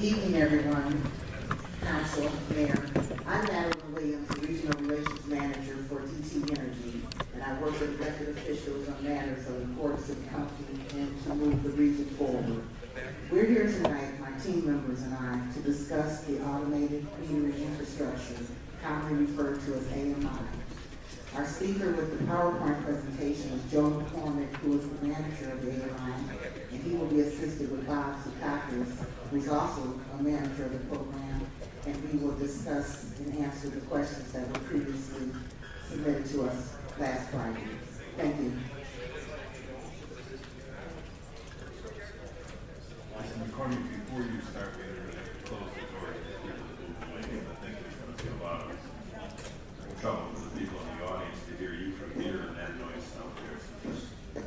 Good evening, everyone. Council, Mayor. I'm Madeline Williams, the Regional Relations Manager for DTE Energy, and I work with elected officials on matters of importance to the company and to move the region forward. We're here tonight, my team members and I, to discuss the automated metering infrastructure, commonly referred to as AMI. Our speaker with the PowerPoint presentation is Joe McCormick, who is the manager of the AMI, and he will be assisted with Bob Zukakis, who's also a manager of the program, and we will discuss and answer the questions that were previously submitted to us last Friday. Thank you. McCormick, before you start, we have to close the door to people to do I think there's going to be a lot of trouble for the people in the audience to hear you from here and that noise out there. So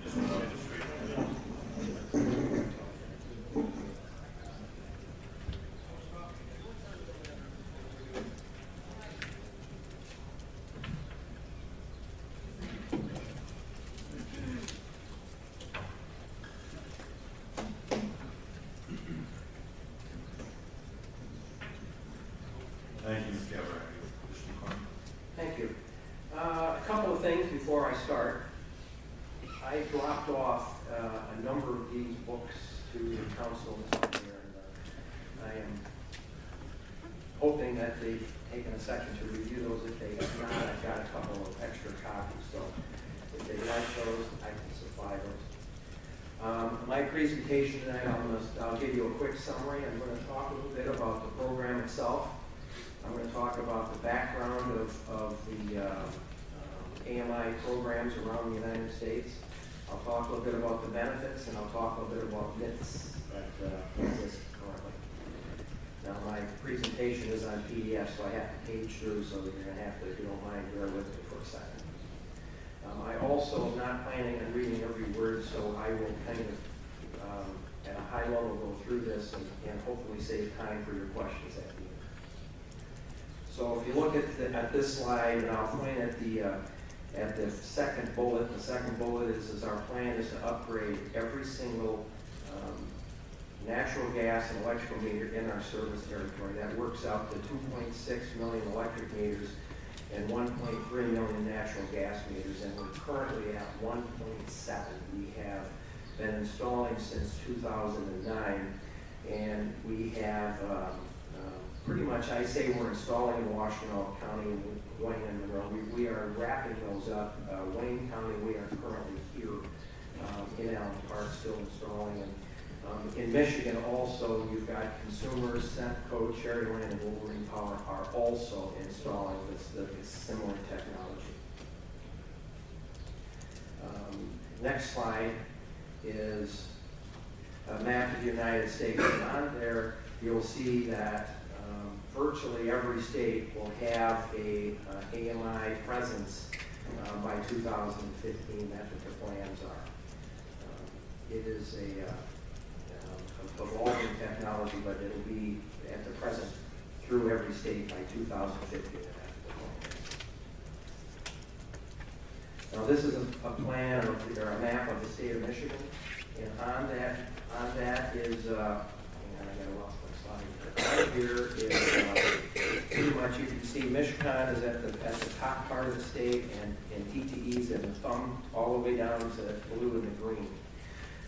just say it straight. Thank you, Ms. Gallagher. Thank you. A couple of things before I start. I dropped off a number of these books to the council this year, and I am hoping that they've taken a second to review those. If they have not, I've got a couple of extra copies, so if they like those, I can supply those. My presentation tonight, I'll give you a quick summary. I'm going to talk a little bit about the program itself. I'm going to talk about the background of the AMI programs around the United States. I'll talk a little bit about the benefits, and I'll talk a little bit about myths that exist currently. Now, my presentation is on PDF, so I have to page through, so that you're going to have to, if you don't mind, bear with me for a second. I also am not planning on reading every word, so I will kind of, at a high level, go through this and hopefully save time for your questions at the end. So if you look at this slide, and I'll point at the second bullet. The second bullet is our plan is to upgrade every single natural gas and electrical meter in our service territory. That works out to 2.6 million electric meters and 1.3 million natural gas meters, and we're currently at 1.7. We have been installing since 2009, and we have pretty much, I say we're installing in Washington County, Wayne and Monroe. We are wrapping those up. Wayne County, we are currently here in Allen Park still installing. And in Michigan also, you've got Consumers, Centco, Cherryland, and Wolverine Power are also installing this similar technology. Next slide is a map of the United States. And on there, you'll see that virtually every state will have a AMI presence by 2015. That's what the plans are. It is a evolving technology, but it'll be at the present through every state by 2015. Now this is a plan or a map of the state of Michigan, and on that is here is pretty much you can see Michigan is at the top part of the state, and DTE is in the thumb all the way down to the blue and the green.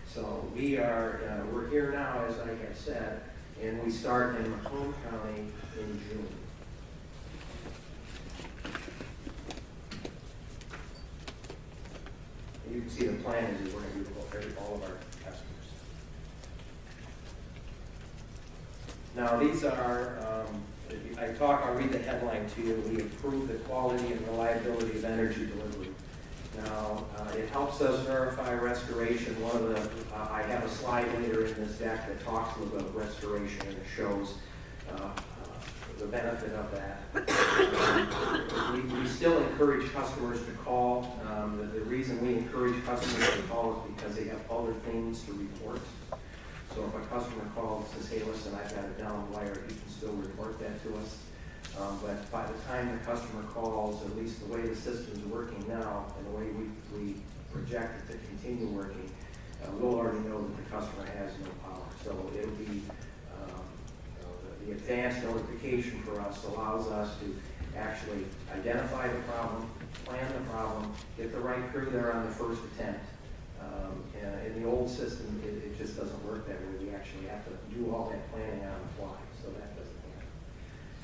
So we're here now, as I have said, and we start in Macomb County in June. And you can see the plan is we're going to do all of our customers. Now these are, I'll read the headline to you. We improve the quality and reliability of energy delivery. Now, it helps us verify restoration. I have a slide later in this deck that talks a little bit about restoration, and it shows the benefit of that. We still encourage customers to call. The reason we encourage customers to call is because they have other things to report. So if a customer calls and says, hey, listen, I've got a down wire, you can still report that to us. But by the time the customer calls, at least the way the system's working now and the way we project it to continue working, we'll already know that the customer has no power. So it'll advanced notification for us allows us to actually identify the problem, plan the problem, get the right crew there on the first attempt. In the old system, it just doesn't work that way. We actually have to do all that planning on the fly, so that doesn't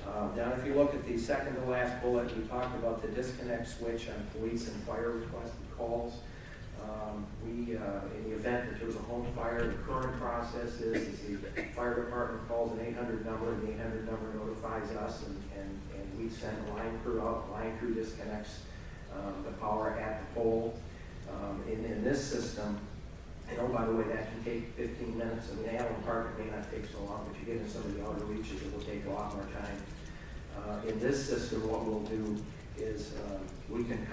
happen. Now, if you look at the second to last bullet, we talked about the disconnect switch on police and fire requested calls. In the event that there's a home fire, the current process is the fire department calls an 800 number, and the 800 number notifies us, and we send a line crew out. The line crew disconnects the power at the pole. In this system, and oh, by the way, that can take 15 minutes. I mean, Allen Park, it may not take so long, but you get in some of the outer reaches, it will take a lot more time. In this system, what we'll do is we can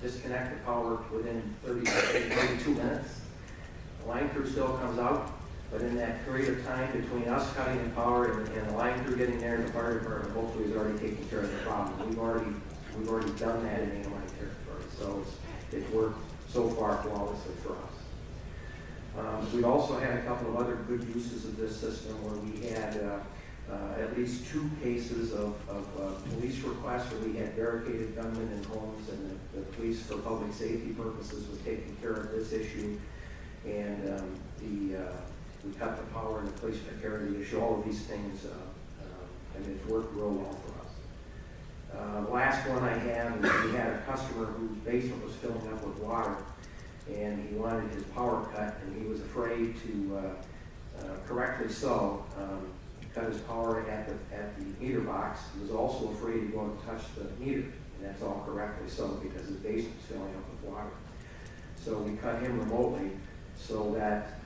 disconnect the power within 32 minutes. The line crew still comes out, but in that period of time between us cutting the power and the line crew getting there, the fire department hopefully has already taken care of the problem. We've already done that in AMI territory, so it's worked so far flawlessly for us. We've also had a couple of other good uses of this system where we had at least 2 cases of police requests where we had barricaded gunmen in homes, and the police, for public safety purposes, was taking care of this issue. And we cut the power, and the police took care of the issue. All of these things, and it's worked real well for us. The last one I have is we had a customer whose basement was filling up with water, and he wanted his power cut, and he was afraid to, correctly so, cut his power at the meter box. He was also afraid to go and touch the meter, and that's all correctly so, because his basement was filling up with water. So we cut him remotely so that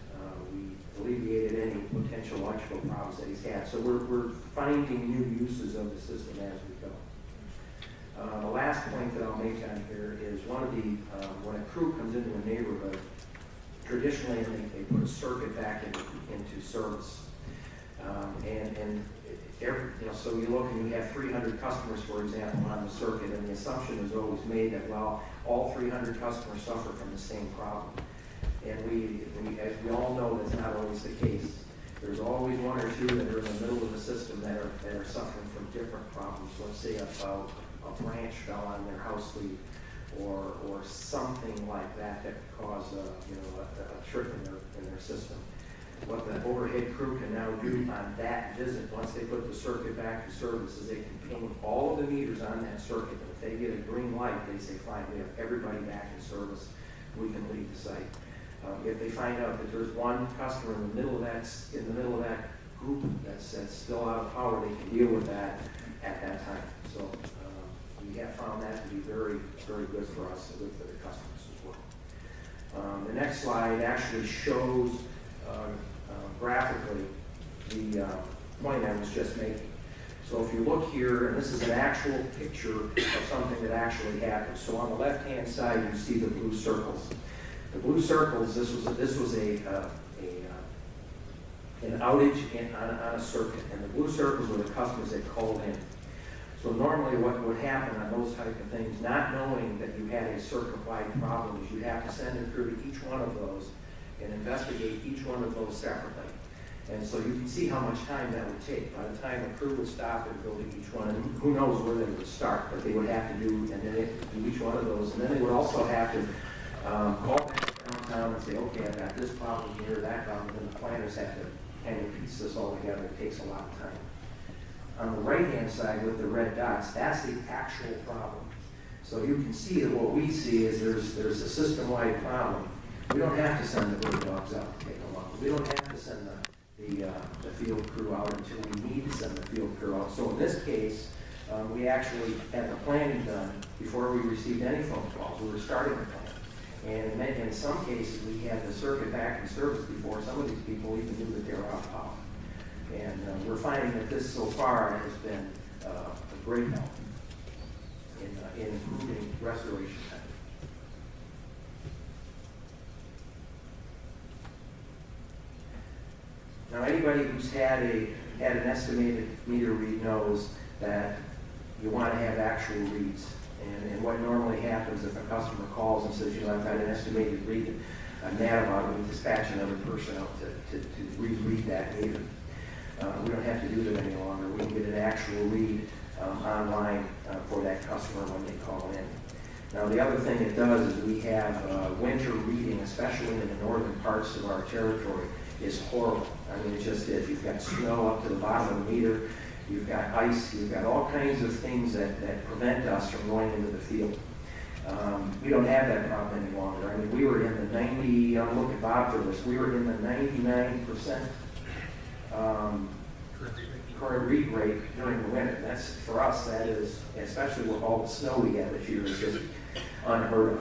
we alleviated any potential electrical problems that he's had. So we're finding new uses of the system as we go. The last point that I'll make on here is when a crew comes into a neighborhood, traditionally they put a circuit back into service. So you look and you have 300 customers, for example, on the circuit, and the assumption is always made that, well, all 300 customers suffer from the same problem. And as we all know, that's not always the case. There's always 1 or 2 that are in the middle of the system that are suffering from different problems. Let's say a branch fell on their house leaf, or something like that could cause a trip in their system. What the overhead crew can now do on that visit, once they put the circuit back to service, is they can ping all of the meters on that circuit. And if they get a green light, they say, fine, we have everybody back in service. We can leave the site. If they find out that there's one customer in the middle of that group that's still out of power, they can deal with that at that time. So we have found that to be very, very good for us and good for the customers as well. The next slide actually shows graphically the point I was just making. So if you look here, and this is an actual picture of something that actually happened. So on the left-hand side, you see the blue circles. The blue circles, this was an outage on a circuit, and the blue circles were the customers that called in. So normally what would happen on those type of things, not knowing that you had a circuit-wide problem, is you have to send a crew to each one of those and investigate each one of those separately. And so you can see how much time that would take. By the time a crew would stop and go to each one, and who knows where they would start, but they would have to do, and then they would do each one of those. And then they would also have to call back downtown and say, okay, I've got this problem here, that problem, and then the planners have to kind of piece this all together. It takes a lot of time. On the right-hand side with the red dots, that's the actual problem. So you can see that what we see is there's a system-wide problem. We don't have to send the bird dogs out to take a look. We don't have to send the field crew out until we need to send the field crew out. So in this case, we actually had the planning done before we received any phone calls. We were starting the plan. And in some cases, we had the circuit back in service before some of these people even knew that they were out of power. And we're finding that this so far has been a great help in improving restoration time. Now, anybody who's had an estimated meter read knows that you want to have actual reads. And what normally happens if a customer calls and says, I've got an estimated read, I'm mad about it, we dispatch another person out to reread that meter. we don't have to do that any longer. We can get an actual read online for that customer when they call in. Now, the other thing it does is we have winter reading, especially in the northern parts of our territory, is horrible. I mean, it just is. You've got snow up to the bottom of the meter. You've got ice. You've got all kinds of things that prevent us from going into the field. We don't have that problem any longer. I mean, we were in the 90, I'm looking at Bob for this, we were in the 99% current read rate during the winter. That's, for us, that is, especially with all the snow we had this year, is just unheard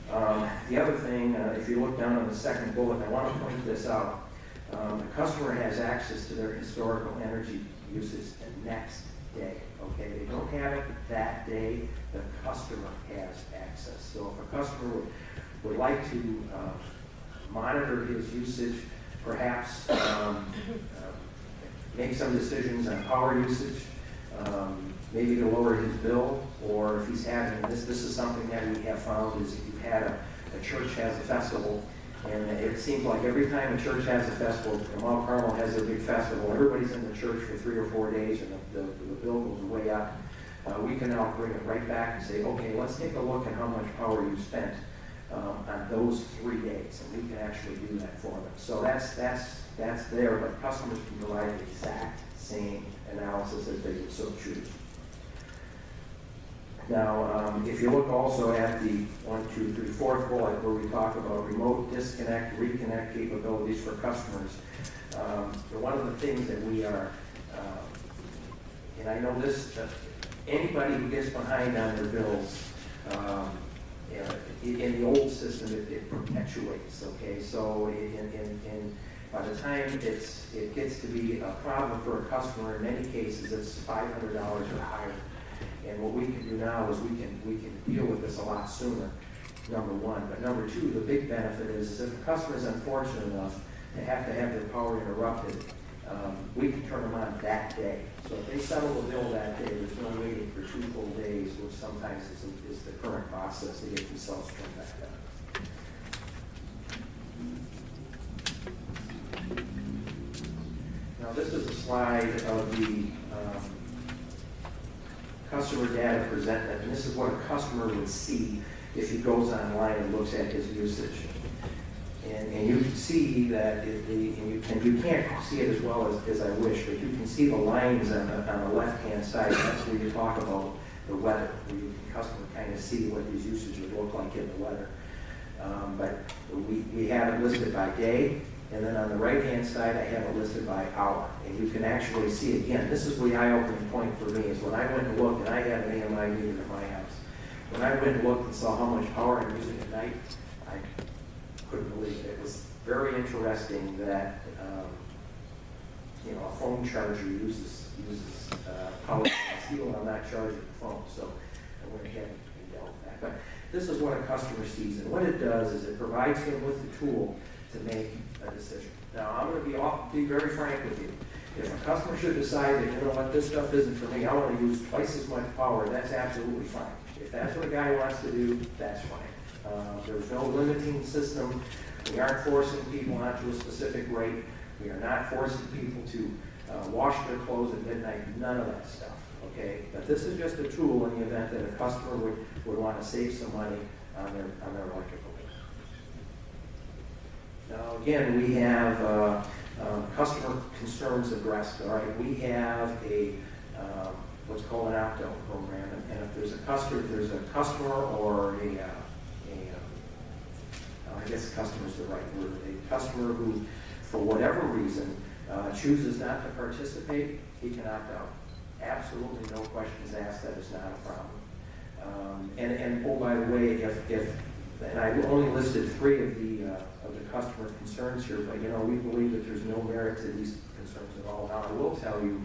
of. The other thing, if you look down on the second bullet, I want to point this out. The customer has access to their historical energy usage the next day. Okay, they don't have it that day. The customer has access. So if a customer would like to monitor his usage, perhaps make some decisions on power usage, maybe to lower his bill, or if he's having, this is something that we have found is if you've had a church has a festival, and it seems like every time a church has a festival, Mount Carmel has their big festival, everybody's in the church for 3 or 4 days, and the bill goes way up. We can now bring it right back and say, okay, let's take a look at how much power you spent on those 3 days, and we can actually do that for them. So that's there, but customers can provide the exact same analysis if they would so choose. Now, if you look also at the 4th bullet where we talk about remote disconnect, reconnect capabilities for customers, one of the things that we are, and I know this, anybody who gets behind on their bills, in the old system, it perpetuates, okay? So by the time it gets to be a problem for a customer, in many cases, it's $500 or higher. And what we can do now is we can deal with this a lot sooner, number one. But number two, the big benefit is if the customer is unfortunate enough to have their power interrupted, we can turn them on that day. So if they settle the bill that day, there's no waiting for 2 full days, which sometimes is the current process to get themselves turned back on. Now this is a slide of the customer data presentment, and this is what a customer would see if he goes online and looks at his usage. And you can see that, you can't see it as well as I wish, but you can see the lines on the left-hand side. That's where you talk about the weather, where you can customer kind of see what his usage would look like in the weather. But we have it listed by day, and then on the right-hand side, I have it listed by hour. And you can actually see, again, this is the eye-opening point for me, is when I went and looked, and I have an AMI meter at my house. When I went and looked and saw how much power I'm using at night, I couldn't believe it. It was very interesting that, a phone charger uses power steel, and I'm not charging the phone, so I went ahead and dealt with that. But this is what a customer sees, and what it does is it provides him with the tool to make a decision. Now, I'm going to be very frank with you. If a customer should decide that, you know what, this stuff isn't for me, I want to use twice as much power, that's absolutely fine. If that's what a guy wants to do, that's fine. There's no limiting system. We aren't forcing people onto a specific rate. We are not forcing people to wash their clothes at midnight, none of that stuff, okay? But this is just a tool in the event that a customer would want to save some money on their electrical bill. Now, again, we have customer concerns addressed, all right? We have a what's called an opt-out program, and if there's a customer or I guess customer is the right word, a customer who, for whatever reason, chooses not to participate, he can opt out. Absolutely no questions asked, that is not a problem. And oh, by the way, and I only listed 3 of the customer concerns here, but we believe that there's no merit to these concerns at all. Now, I will tell you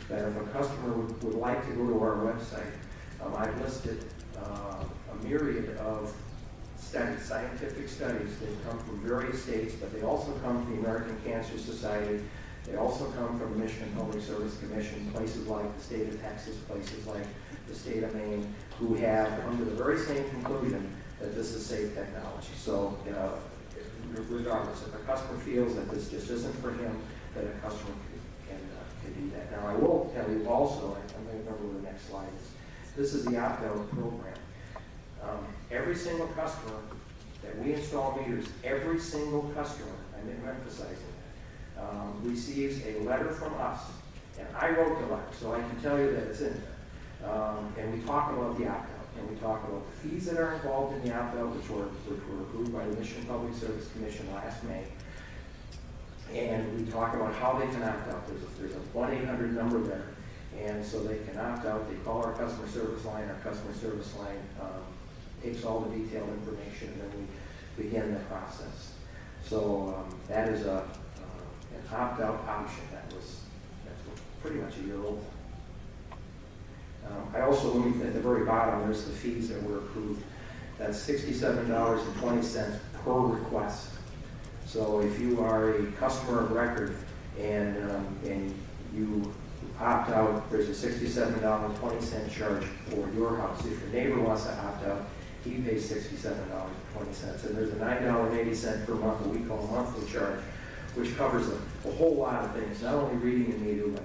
that if a customer would like to go to our website, I've listed a myriad of studies, scientific studies. They come from various states, but they also come from the American Cancer Society. They also come from the Michigan Public Service Commission, places like the state of Texas, places like the state of Maine, who have come to the very same conclusion that this is safe technology. So, regardless, if a customer feels that this just isn't for him, that a customer can do that. Now, I will tell you also, I don't remember where the next slide is, this is the opt-out program. Every single customer that we install meters, every single customer, I'm emphasizing that, receives a letter from us. And I wrote the letter, so I can tell you that it's in there. And we talk about the opt-out, and we talk about the fees that are involved in the opt-out, which were approved by the Michigan Public Service Commission last May. And we talk about how they can opt out. There's a 1-800 number there, and so they can opt out. They call our customer service line. Our customer service line takes all the detailed information, and then we begin the process. So that is an opt-out option that's pretty much a year old. I also, at the very bottom, there's the fees that were approved. That's $67.20 per request. So if you are a customer of record and you opt out, there's a $67.20 charge for your house. If your neighbor wants to opt out, he pays $67.20. And there's a $9.80 per month, what we call a monthly charge, which covers a whole lot of things, not only reading the meter, but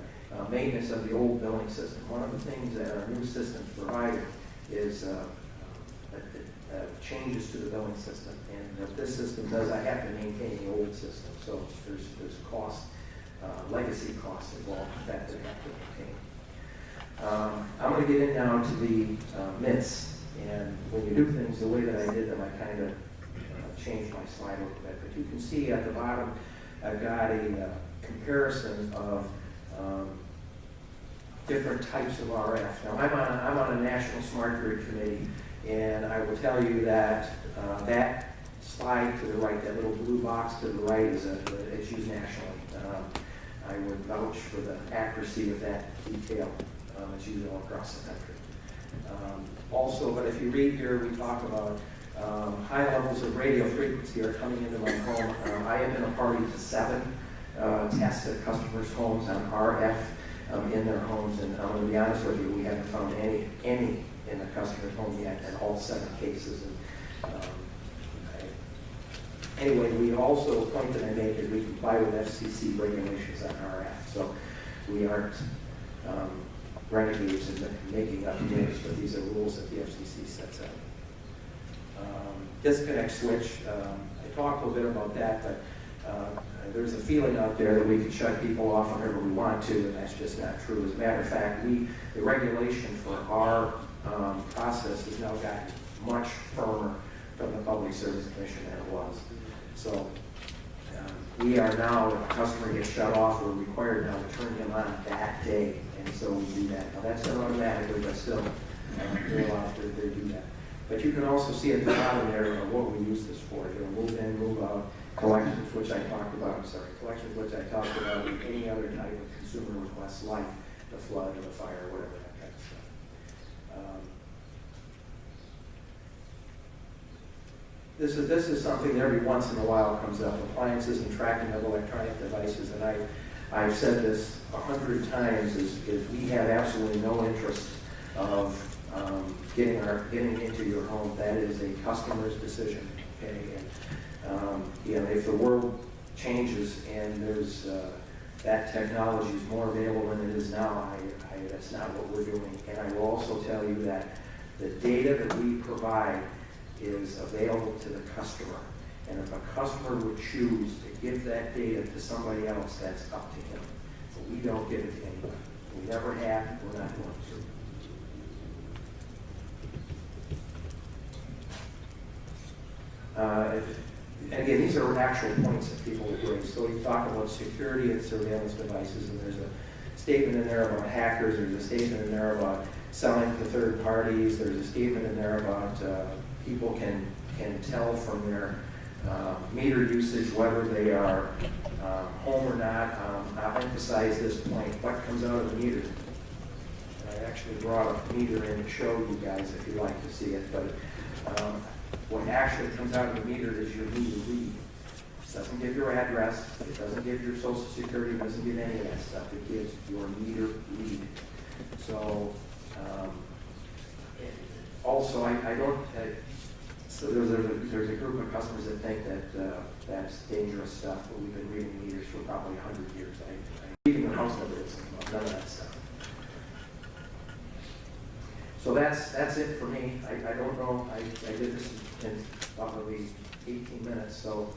maintenance of the old billing system. One of the things that our new systems provided is changes to the billing system. And what this system does, I have to maintain the old system. So there's cost, legacy costs involved with that I have to maintain. I'm going to get in now to the myths. And when you do things the way that I did them, I kind of changed my slide a little bit. But you can see at the bottom, I've got a comparison of different types of RF. Now, I'm on a National Smart Grid Committee, and I will tell you that that slide to the right, that little blue box to the right, it's used nationally. I would vouch for the accuracy of that detail. It's used all across the country. Also, but if you read here, we talk about high levels of radio frequency are coming into my home. I have been a party to 7 tests at customers' homes on RF in their homes, and I'm going to be honest with you, we haven't found any in the customer's home yet in all 7 cases. And, anyway, we also, the point that I make is we comply with FCC regulations on RF, so we aren't renegades and making up rules, but these are rules that the FCC sets out. Disconnect switch, I talked a little bit about that, but there's a feeling out there that we can shut people off whenever we want to, and that's just not true. As a matter of fact, the regulation for our process has now gotten much firmer from the Public Service Commission than it was. So we are now, if a customer gets shut off, we're required now to turn him on that day, and so we do that. Now that's done automatically, but still, they're allowed to do that. But you can also see at the bottom there what we use this for. Move in, move out, collections, which I talked about, collections, which I talked about, and any other type of consumer requests like the flood or the fire or whatever, that kind of stuff. This is something that every once in a while comes up, appliances and tracking of electronic devices, and I've said this 100 times, is we have absolutely no interest of getting into your home. That is a customer's decision, okay? And, if the world changes and there's that technology is more available than it is now, that's not what we're doing. And I will also tell you that the data that we provide is available to the customer. And if a customer would choose to give that data to somebody else, that's up to him. But we don't give it to anybody. We never have, we're not going to. Again, these are actual points that people would raise. So you talk about security and surveillance devices, and there's a statement in there about hackers, there's a statement in there about selling to third parties, there's a statement in there about people can tell from their meter usage whether they are home or not. I'll emphasize this point, what comes out of the meter. I actually brought a meter in to show you guys if you'd like to see it, but what actually comes out of the meter is your meter read. It doesn't give your address, it doesn't give your social security, it doesn't give any of that stuff. It gives your meter read. So, also, I don't, So there's a group of customers that think that that's dangerous stuff, but we've been reading meters for probably 100 years. Even the house number is none of that stuff. So that's it for me. I don't know. I did this in probably 18 minutes. So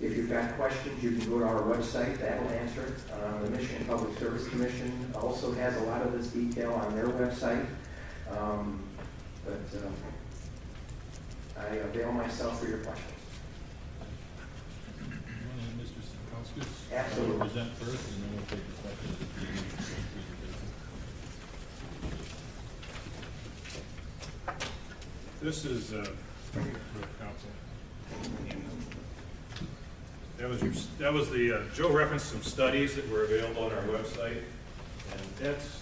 if you've got questions, you can go to our website. That will answer it. The Michigan Public Service Commission also has a lot of this detail on their website. I avail myself for your questions. Mr. Sikowskis? Absolutely. Present first, and then we'll take the questions at the end of the presentation. This is for the council. That was the Joe referenced some studies that were available on our website, and that's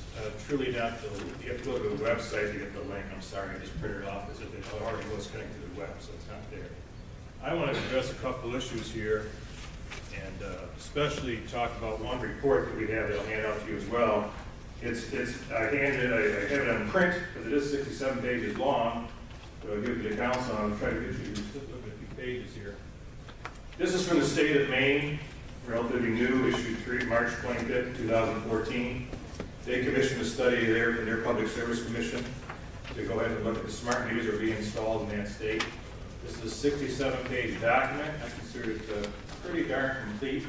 truly not the. You have to go to the website to get the link. I'm sorry, I just printed it off as if it already was connected to the web, so it's not there. I want to address a couple issues here, and especially talk about one report that we have that I'll hand out to you as well. I have it on print because it is 67 pages long. So I'll give it to the council, and I'll try to get you to look at a few pages here. This is from the state of Maine, relatively new, issued March 25th, 2014. They commissioned a study there from their Public Service Commission to go ahead and look at the smart meters that are being installed in that state. This is a 67-page document. I consider it pretty darn complete.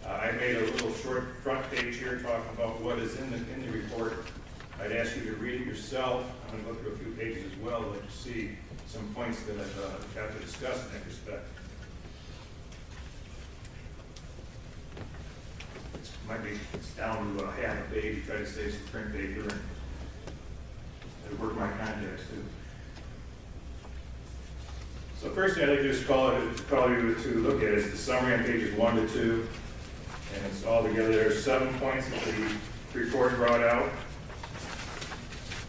I made a little short front page here talking about what is in the report. I'd ask you to read it yourself. I'm going to go through a few pages as well to let you see some points that I've got to discuss in that respect. It's down to half a page. Try to save some print paper and work my contacts too. So first thing I'd like to just call you to look at is the summary on pages 1 to 2. And it's all together. There are 7 points that the report brought out.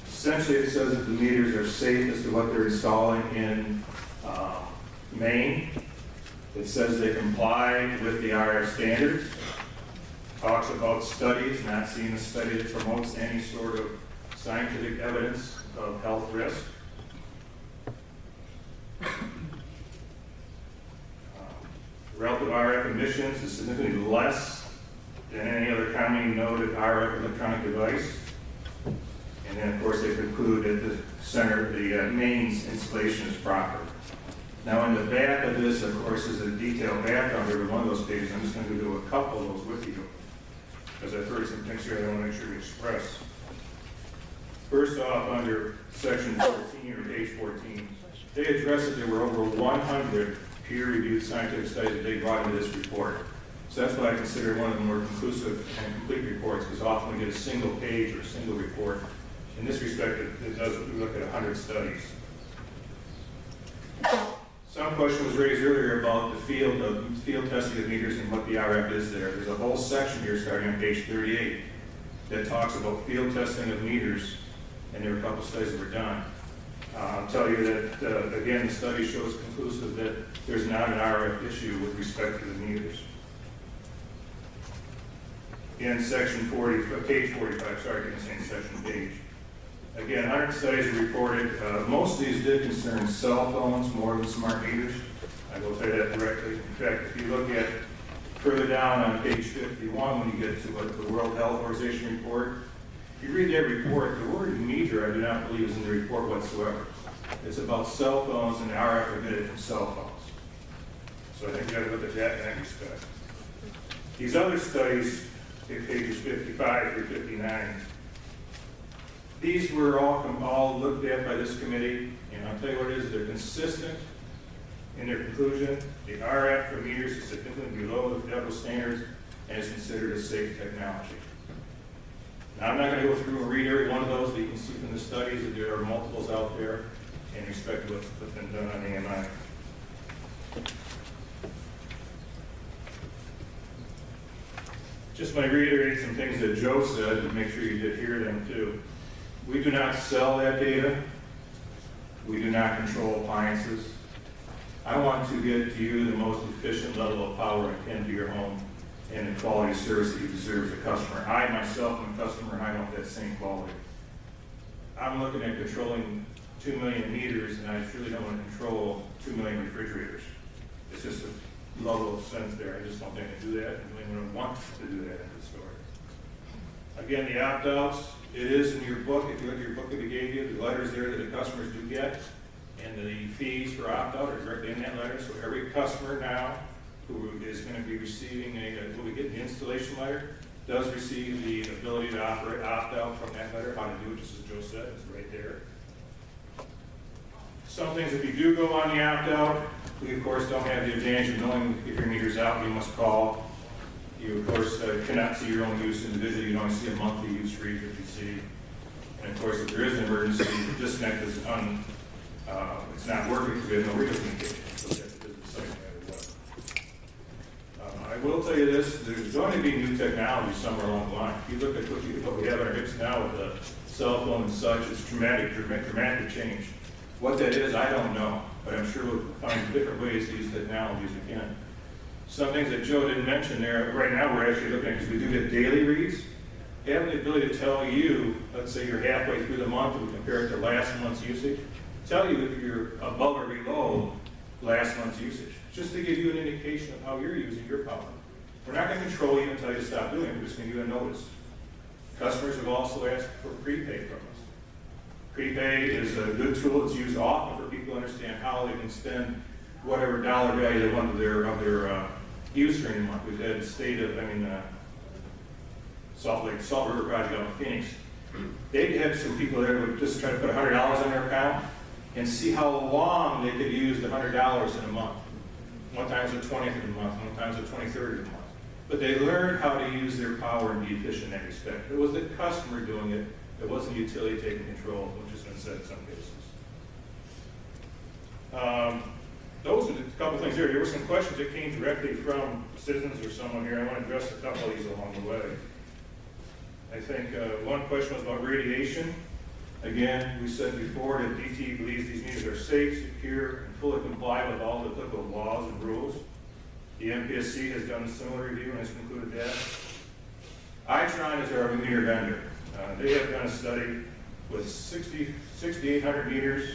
Essentially, it says that the meters are safe as to what they're installing in Maine. It says they comply with the RF standards. Talks about studies, not seeing a study that promotes any sort of scientific evidence of health risk. Relative RF emissions is significantly less than any other commonly noted RF electronic device. And then, of course, they conclude that the center, the mains installation is proper. Now, in the back of this, of course, is a detailed background over one of those pages. I'm just going to do a couple of those with you, because I've heard some things here I want to make sure we express. First off, under section 14, or page 14, they address that there were over 100 peer-reviewed scientific studies that they brought into this report. So that's why I consider one of the more conclusive and complete reports, because often we get a single page or a single report. In this respect, it does look at 100 studies. Some question was raised earlier about the field testing of meters and what the RF is there. There's a whole section here starting on page 38 that talks about field testing of meters, and there were a couple studies that were done. I'll tell you that, again, the study shows conclusive that there's not an RF issue with respect to the meters. In section 40, page 45, sorry, I didn't say section page. Again, 100 studies were reported. Most of these did concern cell phones more than smart meters. I will tell you that directly. In fact, if you look at further down on page 51, when you get to the World Health Organization report, if you read that report, the word meter I do not believe is in the report whatsoever. It's about cell phones and the RF emitted from cell phones. So I think you got to look at that in that respect. These other studies, pages 55 through 59, these were all looked at by this committee, and I'll tell you what it is, they're consistent in their conclusion. The RF for meters is significantly below the federal standards and is considered a safe technology. Now, I'm not going to go through and read every one of those, but you can see from the studies that there are multiples out there in respect to what's been done on AMI. Just want to reiterate some things that Joe said to make sure you did hear them too. We do not sell that data. We do not control appliances. I want to get to you the most efficient level of power I can to your home and the quality of service that you deserve as a customer. I myself am a customer and I want that same quality. I'm looking at controlling 2 million meters, and I truly don't want to control 2 million refrigerators. It's just a level of sense there. I just don't think I can do that, and I don't want to do that in the store. Again, the opt-outs, it is in your book. If you look at your book that we gave you, the letters there that the customers do get, and the fees for opt-out are directly in that letter. So every customer now who is going to be receiving will be getting the installation letter, does receive the ability to opt-out from that letter. How to do it, just as Joe said, it's right there. Some things, if you do go on the opt-out, we of course don't have the advantage of knowing if your meter's out. You must call. You of course cannot see your own use individually. You only see a monthly use for each that you see. And of course, if there is an emergency, the disconnect is it's not working because we have no radio communication. So that's a business site no matter what. I will tell you this: there's going to be new technology somewhere along the line. If you look at what we have on our hips now with the cell phone and such, it's dramatic change. What that is, I don't know, but I'm sure we'll find different ways to use technologies again. Some things that Joe didn't mention there, right now we're actually looking at, because we do get daily reads, having the ability to tell you, let's say you're halfway through the month and we compare it to last month's usage, tell you if you're above or below last month's usage, just to give you an indication of how you're using your power. We're not going to control you until you stop doing it, we're just going to give you a notice. Customers have also asked for prepay from us. Prepay is a good tool that's used often for people to understand how they can spend whatever dollar value they want of their use during the month. We've had the state of, Salt River Project out in Phoenix. They had some people there who would just try to put $100 on their account and see how long they could use the $100 in a month. One time it's the 20th of the month, one time it's the 23rd of the month. But they learned how to use their power and be efficient in that respect. It was the customer doing it. It wasn't the utility taking control, which has been said in some cases. Those are a couple of things there. There were some questions that came directly from citizens or someone here. I want to address a couple of these along the way. I think one question was about radiation. Again, we said before that DTE believes these meters are safe, secure, and fully comply with all the applicable laws and rules. The MPSC has done a similar review and has concluded that. Itron is our meter vendor. They have done a study with 6,800 meters,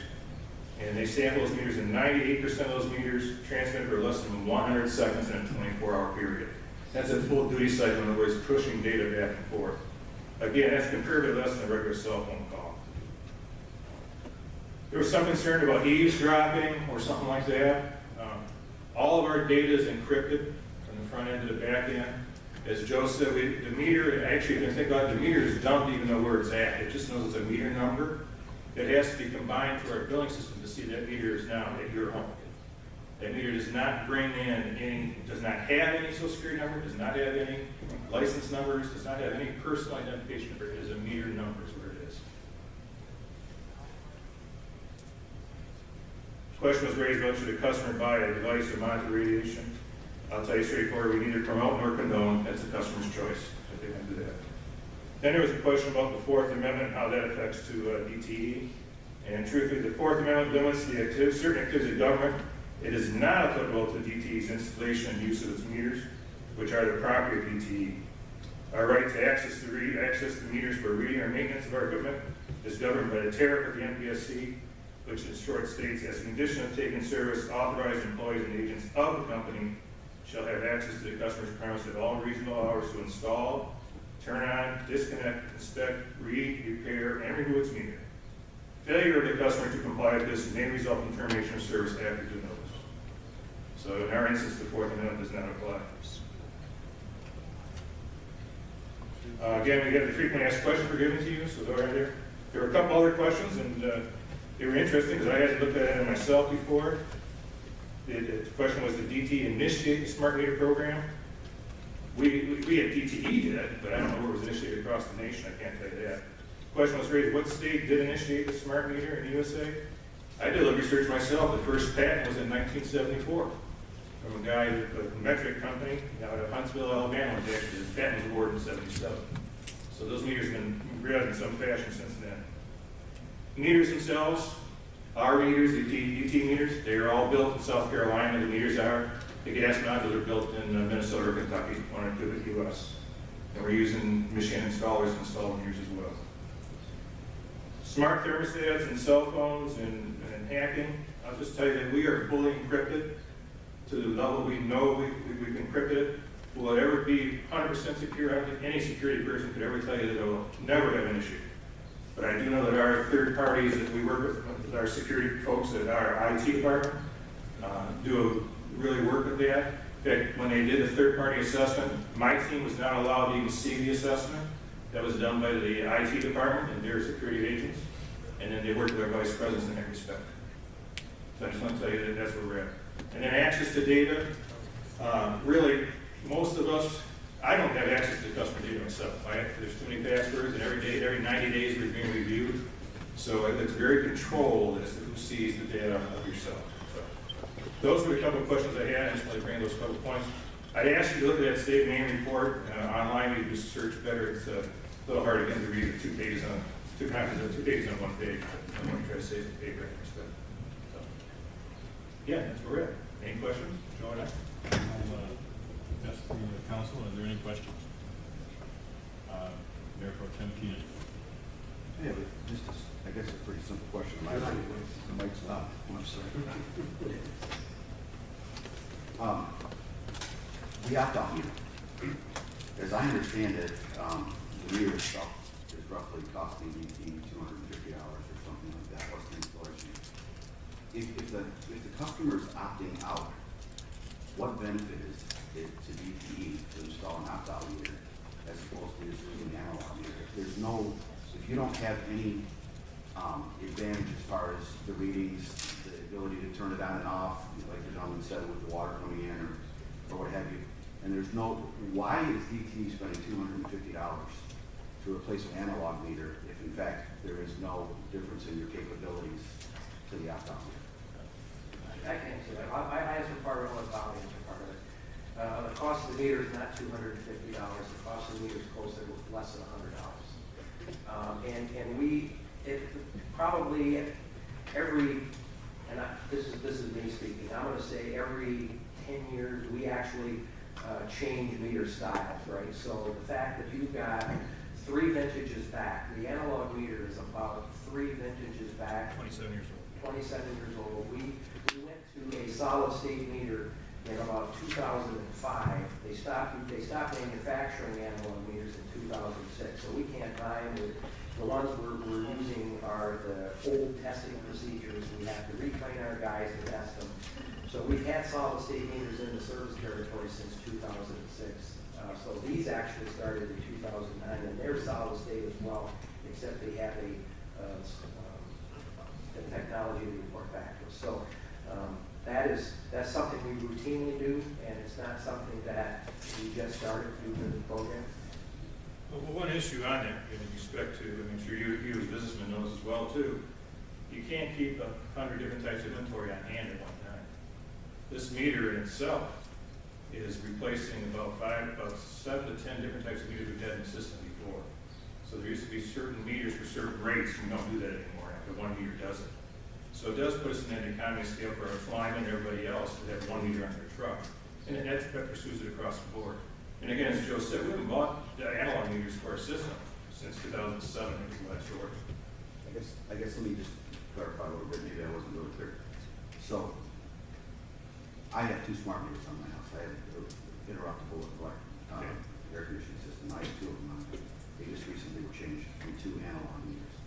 and they sample those meters, and 98% of those meters transmit for less than 100 seconds in a 24-hour period. That's a full duty cycle, in other words, pushing data back and forth. Again, that's comparatively less than a regular cell phone call. There was some concern about eavesdropping or something like that. All of our data is encrypted from the front end to the back end. As Joe said, the meter, actually, if you think about it, the meter doesn't even know where it's at. It just knows it's a meter number. It has to be combined to our billing system to see that meter is now at your home. That meter does not bring in any, does not have any social security number, does not have any license numbers, does not have any personal identification number. It is a meter number is what it is. The question was raised about should a customer buy a device or monitor radiation. I'll tell you straightforward, we neither promote nor condone. That's the customer's choice if they want to do that. Then there was a question about the Fourth Amendment and how that affects to DTE. And truthfully, the Fourth Amendment limits the certain activities of government. It is not applicable to DTE's installation and use of its meters, which are the property of DTE. Our right to access the meters for reading or maintenance of our equipment is governed by the tariff of the MPSC, which in short states, as a condition of taking service, authorized employees and agents of the company shall have access to the customer's premise at all reasonable hours to install, turn on, disconnect, inspect, read, repair, and remove its meter. Failure of the customer to comply with this may result in termination of service after due notice. So in our instance, the Fourth Amendment does not apply. Again, we have the frequently asked questions were given to you, so they're right there. There were a couple other questions, and they were interesting because I hadn't looked at it myself before. The question was, did DTE initiate the smart meter program? We at DTE did, but I don't know where it was initiated across the nation. I can't tell you that. The question was raised, what state did initiate the smart meter in the USA? I did a little research myself. The first patent was in 1974 from a guy with a metric company out of Huntsville, Alabama. Actually, the patent was awarded in 77. So those meters have been read in some fashion since then. Meters themselves, our meters, the DTE meters, they are all built in South Carolina. The meters are. The gas modules are built in Minnesota or Kentucky, one or two in the U.S. And we're using Michigan installers to install meters as well. smart thermostats and cell phones and hacking, I'll just tell you that we are fully encrypted to the level we know we've encrypted it. Will it ever be 100% secure? I don't think any security person could ever tell you that it will never have an issue. But I do know that our third parties that we work with our security folks at our IT department, do really work with that. In fact, when they did the third-party assessment, my team was not allowed to even see the assessment. That was done by the IT department and their security agents, and then they worked with our vice presidents in that respect. So I just want to tell you that that's where we're at. And then access to data, really, most of us, I don't have access to customer data myself. There's too many passwords, and every 90 days we're being reviewed. So it's very controlled as to who sees the data of yourself. So those were a couple of questions I had. I just wanted to bring those couple of points. I'd ask you to look at that state main report online. You can just search better. It's a little hard again to read it 2 pages on 2 copies of 2 pages on 1 page. But I'm going to try to save the paper. So, yeah, that's where we're at. Any questions? Joe and I? I'll ask the council, are there any questions? Mayor Pro Tem Keenan. Yeah, but just, I guess a pretty simple question. The mic's not. I'm sorry. The opt-out meter. As I understand it, the meter itself is roughly costing DTE $250 or something like that, plus the installation. If the customer is opting out, what benefit is it to DTE to install an opt-out meter as opposed to just using an analog meter? If you don't have any advantage as far as the readings, the ability to turn it on and off, like the gentleman said with the water coming in or what have you, and why is DTE spending $250 to replace an analog meter if in fact there is no difference in your capabilities to the opt-out meter? I can answer that. I answer part of it, I'll answer part of it. The cost of the meter is not $250. The cost of the meter is closer to less than $100. Probably every, this is me speaking, I'm going to say every 10 years we actually change meter styles, right? So the fact that you've got 3 vintages back, the analog meter is about 3 vintages back. 27 years old. 27 years old. We went to a solid state meter in about 2005. They stopped manufacturing analog meters in 2006. So we can't time with the ones we're using are the old testing procedures. We have to retrain our guys to test them. So we've had solid state meters in the service territory since 2006. So these actually started in 2009, and they're solid state as well, except they have the technology to report back to us. So that's something we routinely do, and it's not something that we just started through the program. Well, one issue on that, in respect to, I'm sure you as a businessman knows as well too, you can't keep 100 different types of inventory on hand at one time. This meter in itself is replacing about 7 to 10 different types of meters we've had in the system before. So there used to be certain meters for certain rates, we don't do that anymore after one meter does it. So it does put us in that economy scale for our flymen and everybody else to have 1 meter on their truck. And that pursues it across the board. And again, as Joe said, we haven't bought the analog meters for our system since 2007, I think is the last order. I guess let me just clarify a little bit, maybe I wasn't really clear. So, I have 2 smart meters on my house. I have interruptible air conditioning system. I have 2 of them on. They just recently were changed from 2 analog meters.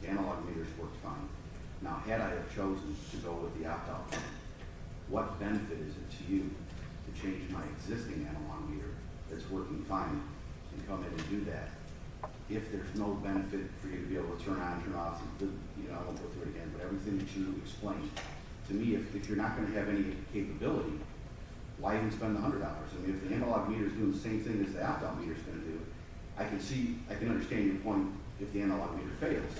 The analog meters worked fine. Now, had I have chosen to go with the opt-out plan, what benefit is it to you to change my existing analog meter that's working fine and come in and do that if there's no benefit for you to be able to turn on, turn off, I won't go through it again, but everything that you explained, to me, if you're not going to have any capability, why even spend the $100? I mean, if the analog meter is doing the same thing as the opt-out meter is going to do, I can understand your point if the analog meter fails,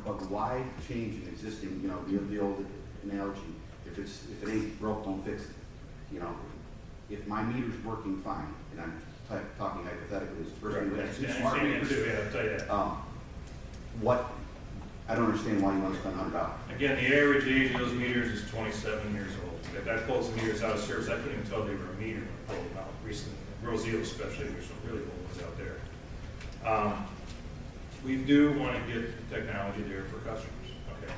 but why change an existing, the old analogy, if it ain't broke, don't fix it, if my meter's working fine, and I'm talking hypothetically as a person who has 2 smart meters, I don't understand why you want to spend $100. Again, the average age of those meters is 27 years old. If I pulled some meters out of service, I couldn't even tell they were a meter when I pulled them out recently. Rosio especially, there's some really old ones out there. we do want to get the technology there for customers, okay?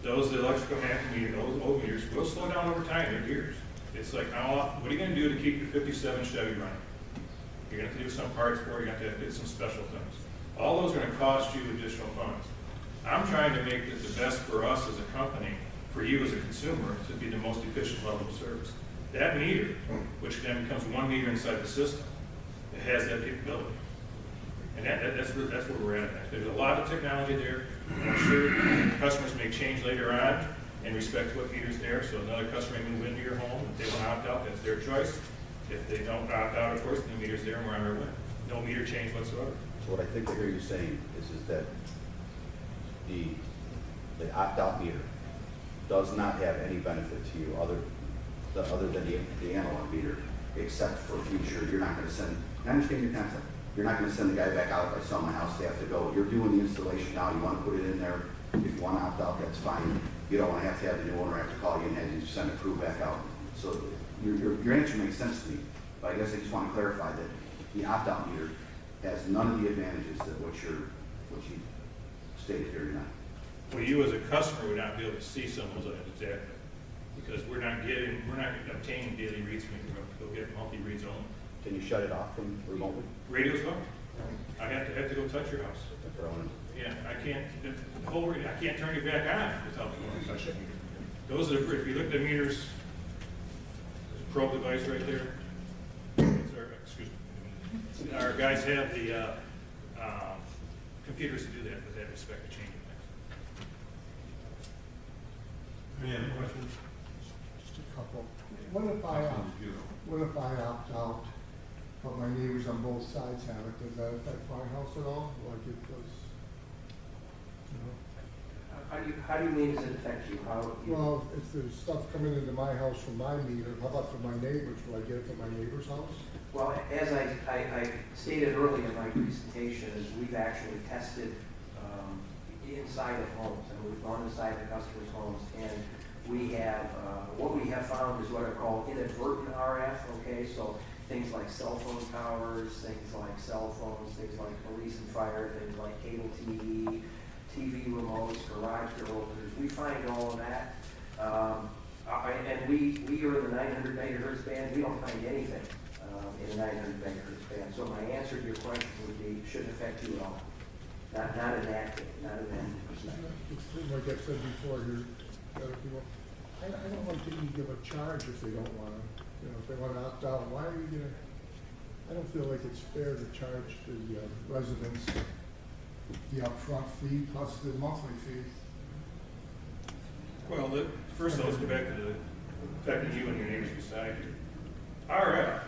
Those electrical meters, those old meters will slow down over time, they're years. It's like, what are you gonna do to keep your 57 Chevy running? You're gonna have to do some parts for it, you're gonna have to get some special things. All those are gonna cost you additional funds. I'm trying to make it the best for us as a company, for you as a consumer, to be the most efficient level of service. That meter, which then becomes one meter inside the system, it has that capability. And that's where we're at. There's a lot of technology there. And I'm sure customers may change later on in respect to what meter's there. So another customer may move into your home. If they want to opt out, that's their choice. If they don't opt out, of course, the meter's there and we're on our way. No meter change whatsoever. So what I think I hear you saying is that the opt-out meter does not have any benefit to you other than the analog meter, except for future, you're not gonna send, I understand your concept, you're not gonna send the guy back out if I sell my house, they have to go, you're doing the installation now, you wanna put it in there, if you wanna opt out, that's fine, you don't wanna have to have the new owner have to call you and have you send a crew back out. So your answer makes sense to me, but I guess I just wanna clarify that the opt-out meter has none of the advantages that what you stated here tonight. Well, you as a customer would not be able to see some of those items exactly. Because we're not obtaining daily reads from you, we'll get multi-reads only. Can you shut it off from remotely? Radio's gone. I have to go touch your house. That's what I wanted. Yeah, I can't turn it back on without going to touch it. Those are, if you look at the meters, there's a probe device right there. Excuse me. Our guys have the computers to do that with that respect to changing things. Any other questions? Just a couple. What if I opt out, but my neighbors on both sides have it? Does that affect my house at all? Like it does, you know? How do you mean does it affect you? Well, if there's stuff coming into my house from my meter, how about from my neighbors? Will I get it from my neighbor's house? Well, as I stated earlier in my presentation, is we've actually tested inside of homes, and we've gone inside the customers' homes, and we have, what we have found is what are called inadvertent RF, okay? So things like cell phone towers, things like cell phones, things like police and fire, things like cable TV remotes, garage door openers. We find all of that. And we are in the 900 megahertz band. We don't find anything in the 900 megahertz band. So my answer to your question would be, shouldn't affect you at all. Not in that perspective. It's like I said before, other people, I don't like to even give a charge if they don't want to. You know, if they want to opt out, why are you gonna? I don't feel like it's fair to charge the residents the upfront fee plus the monthly fee. Well, first let's go back to the affecting you and your neighbors beside you. RF,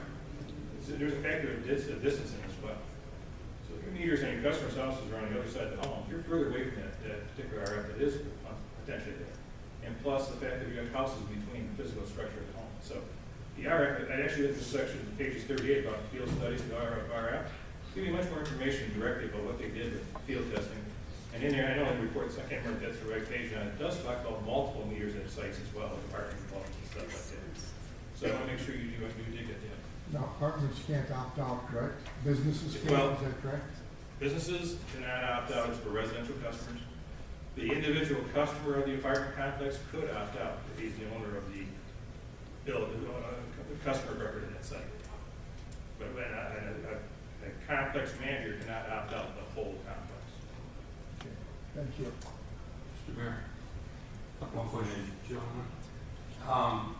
there's a factor of distancing as well. So if your meters and your customers' houses are on the other side of the home, you're further away from that particular RF that is potentially there. And plus the fact that you have houses between the physical structure of the home. So the RF, I actually looked at this section, pages 38 about field studies of RF. Give you much more information directly about what they did with field testing. And in there, I know in the reports, I can't remember if that's the right page on it, does talk about multiple meters at sites as well, like parking blocks and stuff like that. So I want to make sure you did get that. Now, apartments can't opt out, correct? Businesses can't, Well, is that correct? Businesses cannot opt out for residential customers. The individual customer of the apartment complex could opt out if he's the owner of the customer record in that site. But a complex manager cannot opt out the whole complex. Okay, thank you. Mr. Mayor, one question, gentlemen.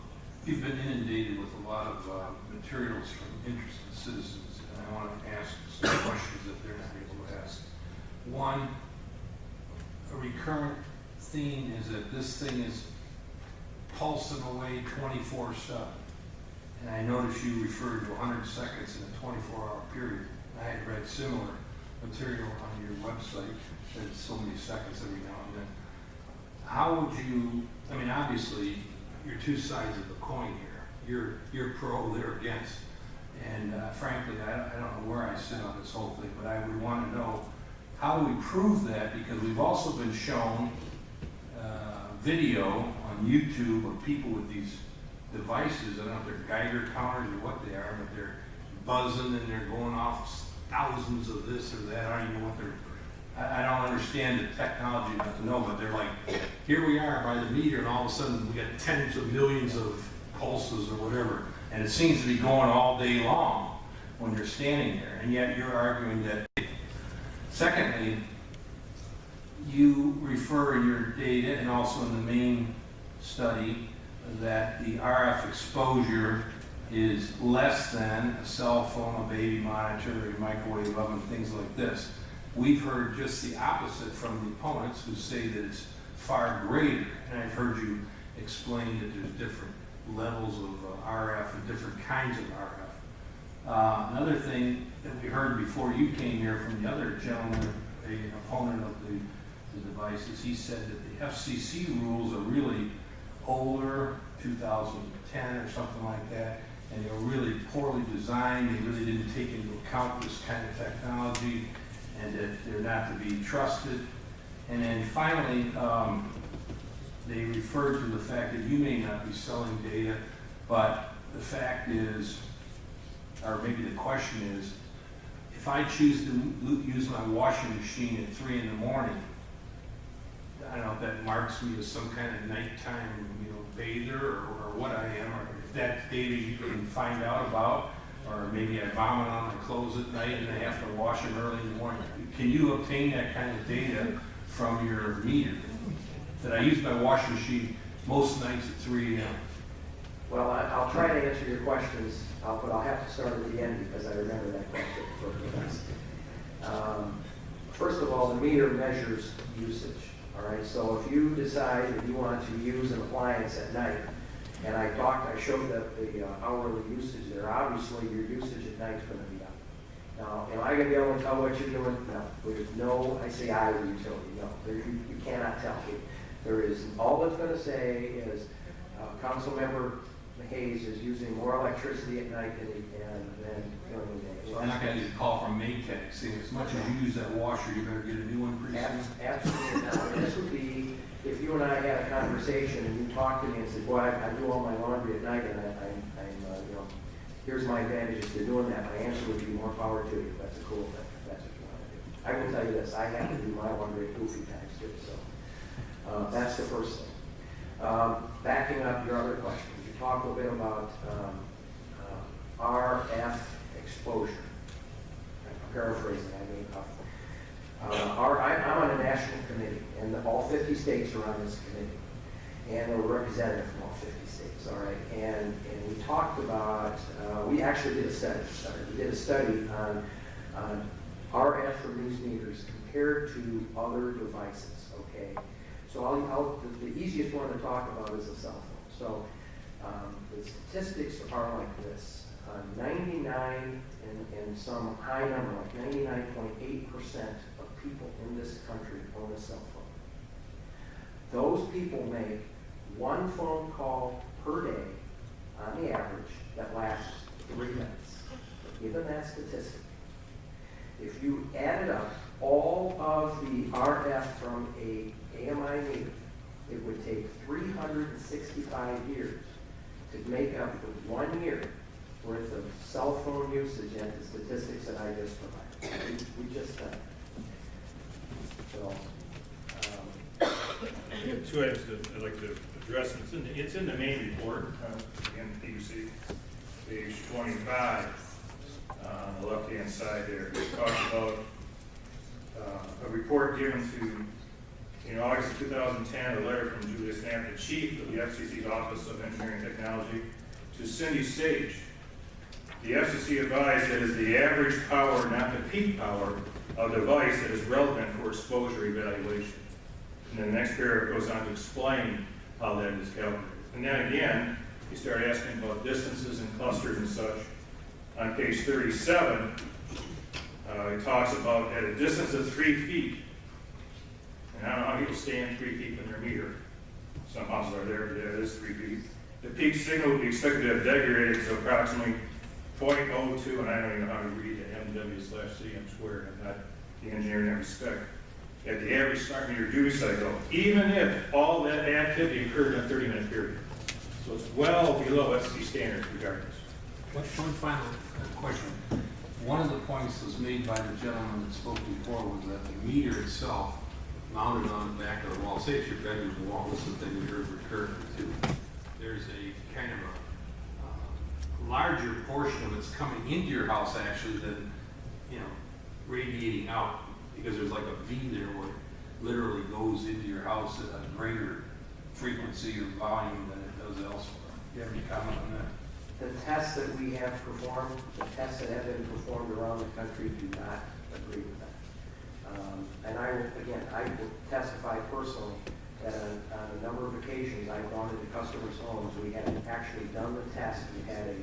You've been inundated with a lot of materials from interested citizens, and I want to ask some questions that they're not able to ask. One, a recurrent theme is that this thing is pulsing away 24/7. And I noticed you referred to 100 seconds in a 24-hour period. I had read similar material on your website that it's so many seconds every now and then. How would you, I mean, obviously, you're two sides of the coin here. You're pro, they're against. And frankly, I don't know where I sit on this whole thing, but I would want to know how we prove that, because we've also been shown video on YouTube of people with these devices. I don't know if they're Geiger counters or what they are, but they're buzzing and they're going off thousands of this or that. I don't even know what they're I don't understand the technology enough to know, but they're like, here we are by the meter, and all of a sudden we got tens of millions of pulses or whatever, and it seems to be going all day long when you're standing there, and yet you're arguing that. Secondly, you refer in your data and also in the main study that the RF exposure is less than a cell phone, a baby monitor, a microwave oven, things like this. We've heard just the opposite from the opponents who say that it's far greater, and I've heard you explain that there's different levels of RF and different kinds of RF. Another thing that we heard before you came here from the other gentleman, an opponent of the devices, he said that the FCC rules are really older, 2010 or something like that, and they were really poorly designed. They really didn't take into account this kind of technology, and that they're not to be trusted. And then finally, they referred to the fact that you may not be selling data, but the fact is, or maybe the question is, if I choose to use my washing machine at 3 in the morning, I don't know if that marks me as some kind of nighttime, bather or what I am, or if that data you can find out about, or maybe I vomit on my clothes at night and I have to wash them early in the morning. Can you obtain that kind of data from your meter? That I use my washing machine most nights at 3 a.m. Well, I'll try to answer your questions, but I'll have to start at the end because I remember that question for the best. First of all, the meter measures usage. All right, so if you decide that you want to use an appliance at night, and I showed the hourly usage there, obviously your usage at night is going to be up. Now, am I going to be able to tell what you're doing? No. There's no, I say I with utility, no. You cannot tell. There is, all it's going to say is Councilmember Hayes is using more electricity at night than during the day. So I'm not going to get a call from Maytag saying as much as you use that washer, you better get a new one pretty soon. Absolutely not. And this would be if you and I had a conversation and you talked to me and said, "Boy, I do all my laundry at night, and here's my advantages to doing that." My answer would be more power to you. That's a cool thing. That's what you want to do. I will tell you this: I have to do my laundry at goofy times too. So that's the first thing. Backing up your other question, you talk a little bit about RF exposure. I'm paraphrasing. I'm on a national committee, and all 50 states are on this committee, and we're representative from all 50 states. All right, and we talked about. We actually did a study. We did a study on RF from these meters compared to other devices. Okay, so the easiest one to talk about is a cell phone. So the statistics are like this. 99 and some high number, like 99.8% of people in this country own a cell phone. Those people make one phone call per day on the average that lasts 3 minutes. Given that statistic, if you added up all of the RF from a AMI meter, it would take 365 years to make up the 1 year worth of cell phone usage and the statistics that I just provided. We just done it. So, I have 2 items that I'd like to address. It's in the main report, again, PUC, page 25, on the left-hand side there. It talks about a report given to, in August of 2010, a letter from Julius Knapp, the chief of the FCC's Office of Engineering and Technology, to Cindy Sage. The FCC advised that is the average power, not the peak power, of a device that is relevant for exposure evaluation. And then the next paragraph goes on to explain how that is calculated. And then again, you start asking about distances and clusters and such. On page 37, it talks about at a distance of 3 feet. And I don't know how people stand 3 feet in their meter. Some houses are there, but it is 3 feet. The peak signal would be expected to have degraded to approximately 0.02, and I don't even know how to read the MW/cm squared. I'm not the engineer in that respect. At the average smart meter duty cycle, even if all that activity occurred in a 30-minute period. So it's well below FCC standards regardless. One final question. one of the points was made by the gentleman that spoke before was that the meter itself mounted on the back of the wall, say it's your bedroom wall, this is the thing we heard recurring too. There's a kind of a larger portion of it's coming into your house actually than, radiating out, because there's like a V there where it literally goes into your house at a greater frequency or volume than it does elsewhere. Do you have any comment on that? The tests that we have performed, the tests that have been performed around the country do not agree with that. And I will testify personally that on a number of occasions, I've gone into customers' homes, we had actually done the test. We had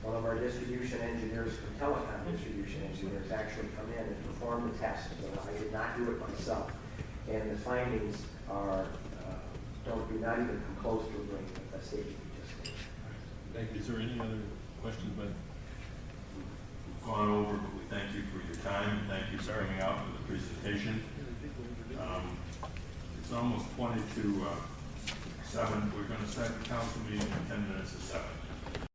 one of our distribution engineers from telecom distribution engineers actually come in and perform the test. So I did not do it myself. And the findings are, do not even come close to agreeing with the statement you just made. Thank you. Is there any other questions? But We've gone over, but we thank you for your time, and thank you for coming out for the presentation. It's almost 20 to 7. We're going to start the council meeting in 10 minutes to 7.